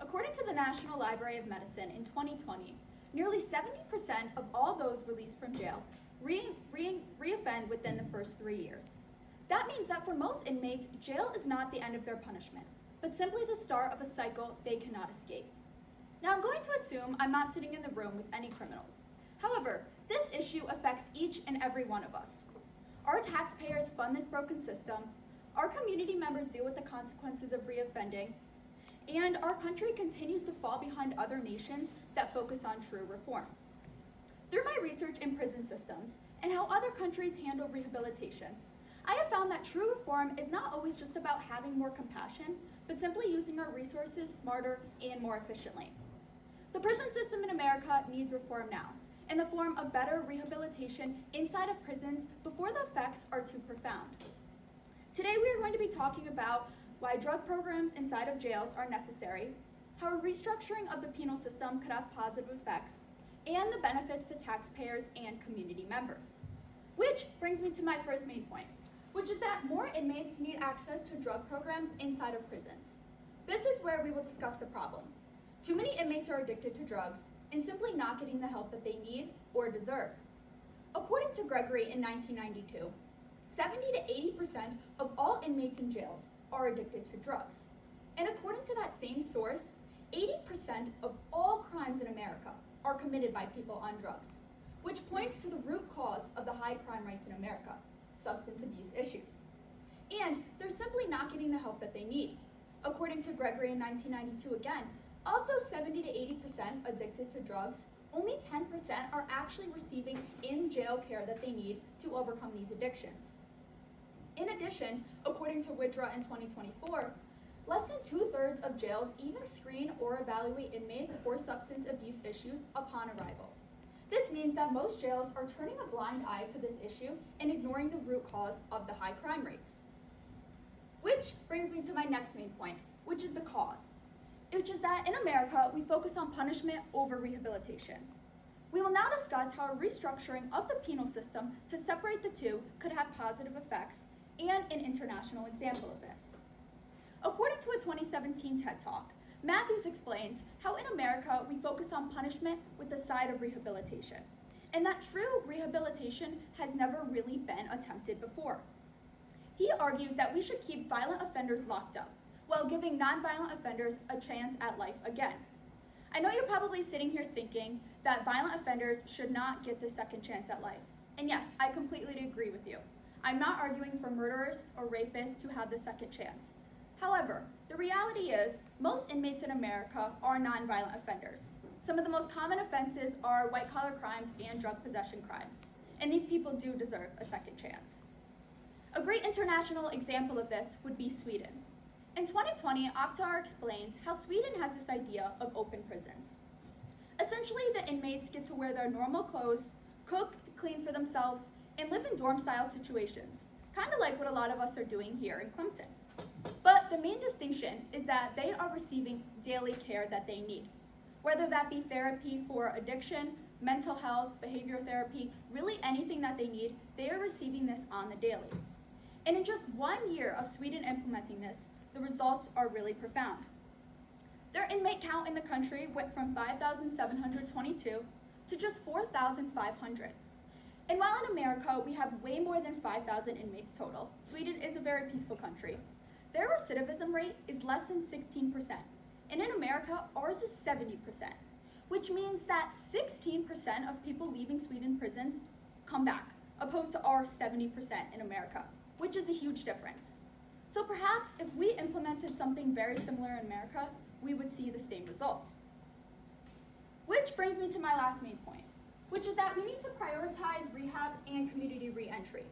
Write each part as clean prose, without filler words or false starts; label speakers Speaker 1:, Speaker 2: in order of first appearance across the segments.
Speaker 1: According to the National Library of Medicine in 2020, nearly 70% of all those released from jail reoffend within the first 3 years. That means that for most inmates, jail is not the end of their punishment, but simply the start of a cycle they cannot escape. Now, I'm going to assume I'm not sitting in the room with any criminals. However, this issue affects each and every one of us. Our taxpayers fund this broken system, our community members deal with the consequences of reoffending, and our country continues to fall behind other nations that focus on true reform. Through my research in prison systems and how other countries handle rehabilitation, I have found that true reform is not always just about having more compassion, but simply using our resources smarter and more efficiently. The prison system in America needs reform now, in the form of better rehabilitation inside of prisons before the effects are too profound. Today we are going to be talking about why drug programs inside of jails are necessary, how a restructuring of the penal system could have positive effects, and the benefits to taxpayers and community members. Which brings me to my first main point, which is that more inmates need access to drug programs inside of prisons. This is where we will discuss the problem. Too many inmates are addicted to drugs and simply not getting the help that they need or deserve. According to Gregory in 1992, 70 to 80% of all inmates in jails are addicted to drugs. And according to that same source, 80% of all crimes in America are committed by people on drugs, which points to the root cause of the high crime rates in America, substance abuse issues. And they're simply not getting the help that they need. According to Gregory in 1992 again, of those 70 to 80% addicted to drugs, only 10% are actually receiving in-jail care that they need to overcome these addictions. In addition, according to Widra in 2024, less than 2/3 of jails even screen or evaluate inmates for substance abuse issues upon arrival. This means that most jails are turning a blind eye to this issue and ignoring the root cause of the high crime rates. Which brings me to my next main point, which is the cause. Which is that in America, we focus on punishment over rehabilitation. We will now discuss how a restructuring of the penal system to separate the two could have positive effects and an international example of this. According to a 2017 TED Talk, Matthews explains how in America we focus on punishment with the side of rehabilitation, and that true rehabilitation has never really been attempted before. He argues that we should keep violent offenders locked up, while giving nonviolent offenders a chance at life again. I know you're probably sitting here thinking that violent offenders should not get the second chance at life. And yes, I completely agree with you. I'm not arguing for murderers or rapists to have the second chance. However, the reality is most inmates in America are nonviolent offenders. Some of the most common offenses are white-collar crimes and drug possession crimes, and these people do deserve a second chance. A great international example of this would be Sweden. In 2020, Akhtar explains how Sweden has this idea of open prisons. Essentially, the inmates get to wear their normal clothes, cook, clean for themselves, and live in dorm-style situations, kind of like what a lot of us are doing here in Clemson. But the main distinction is that they are receiving daily care that they need. Whether that be therapy for addiction, mental health, behavioral therapy, really anything that they need, they are receiving this on the daily. And in just 1 year of Sweden implementing this, the results are really profound. Their inmate count in the country went from 5,722 to just 4,500. And while in America we have way more than 5,000 inmates total, Sweden is a very peaceful country. Their recidivism rate is less than 16%, and in America ours is 70%, which means that 16% of people leaving Sweden prisons come back, opposed to our 70% in America, which is a huge difference. So perhaps if we implemented something very similar in America, we would see the same results. Which brings me to my last main point, which is that we need to prioritize rehab and community re-entry.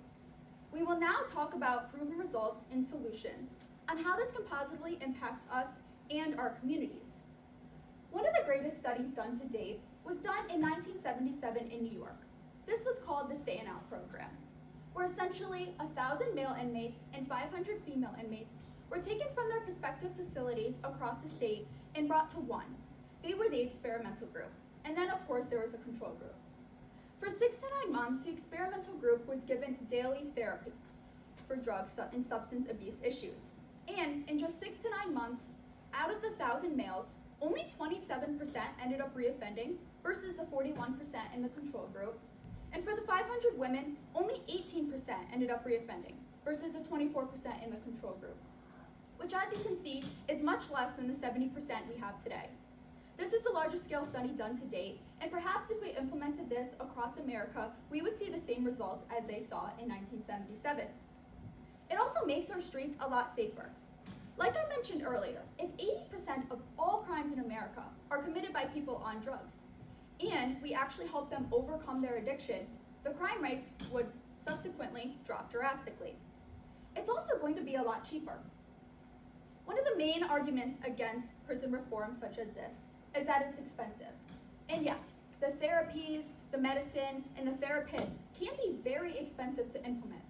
Speaker 1: We will now talk about proven results and solutions on how this can positively impact us and our communities. One of the greatest studies done to date was done in 1977 in New York. This was called the Stay and Out program, where essentially 1,000 male inmates and 500 female inmates were taken from their respective facilities across the state and brought to one. They were the experimental group, and then of course there was a control group. For 6 to 9 months, the experimental group was given daily therapy for drugs and substance abuse issues. And in just 6 to 9 months, out of the 1,000 males, only 27% ended up reoffending versus the 41% in the control group. And for the 500 women, only 18% ended up reoffending versus the 24% in the control group, which, as you can see, is much less than the 70% we have today. This is the largest scale study done to date, and perhaps if we implemented this across America, we would see the same results as they saw in 1977. It also makes our streets a lot safer. Like I mentioned earlier, if 80% of all crimes in America are committed by people on drugs, and we actually help them overcome their addiction, the crime rates would subsequently drop drastically. It's also going to be a lot cheaper. One of the main arguments against prison reform such as this is that it's expensive. And yes, the therapies, the medicine, and the therapists can be very expensive to implement.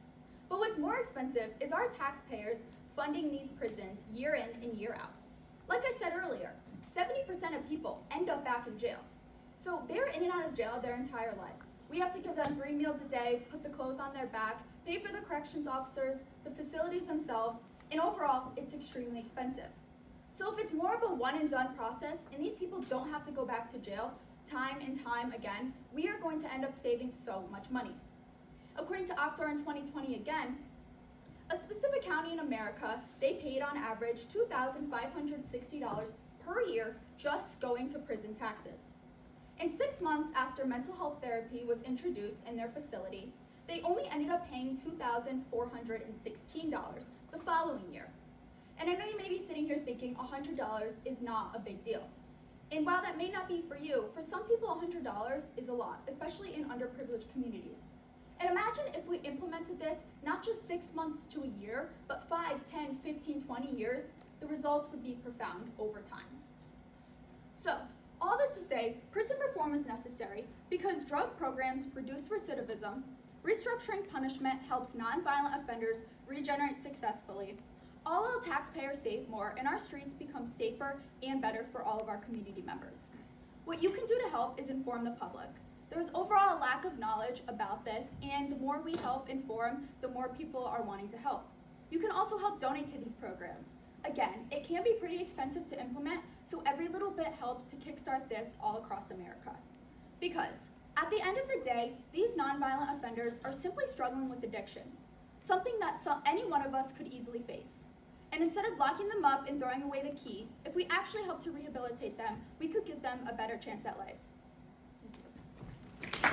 Speaker 1: But what's more expensive is our taxpayers funding these prisons year in and year out. Like I said earlier, 70% of people end up back in jail. So they're in and out of jail their entire lives. We have to give them 3 meals a day, put the clothes on their back, pay for the corrections officers, the facilities themselves, and overall, it's extremely expensive. So if it's more of a one and done process, and these people don't have to go back to jail time and time again, we are going to end up saving so much money. According to Octar in 2020 again, a specific county in America, they paid on average $2,560 per year just going to prison taxes. And 6 months after mental health therapy was introduced in their facility, they only ended up paying $2,416 the following year. And I know you may be sitting here thinking $100 is not a big deal. And while that may not be for you, for some people $100 is a lot, especially in underprivileged communities. And imagine if we implemented this not just 6 months to a year, but 5, 10, 15, 20 years, the results would be profound over time. So, all this to say, prison reform is necessary because drug programs reduce recidivism, restructuring punishment helps nonviolent offenders regenerate successfully, all while taxpayers save more and our streets become safer and better for all of our community members. What you can do to help is inform the public. There's overall a lack of knowledge about this, and the more we help inform, the more people are wanting to help. You can also help donate to these programs. Again, it can be pretty expensive to implement, so every little bit helps to kickstart this all across America. Because at the end of the day, these nonviolent offenders are simply struggling with addiction, something that any one of us could easily face. And instead of locking them up and throwing away the key, if we actually help to rehabilitate them, we could give them a better chance at life. Thank you.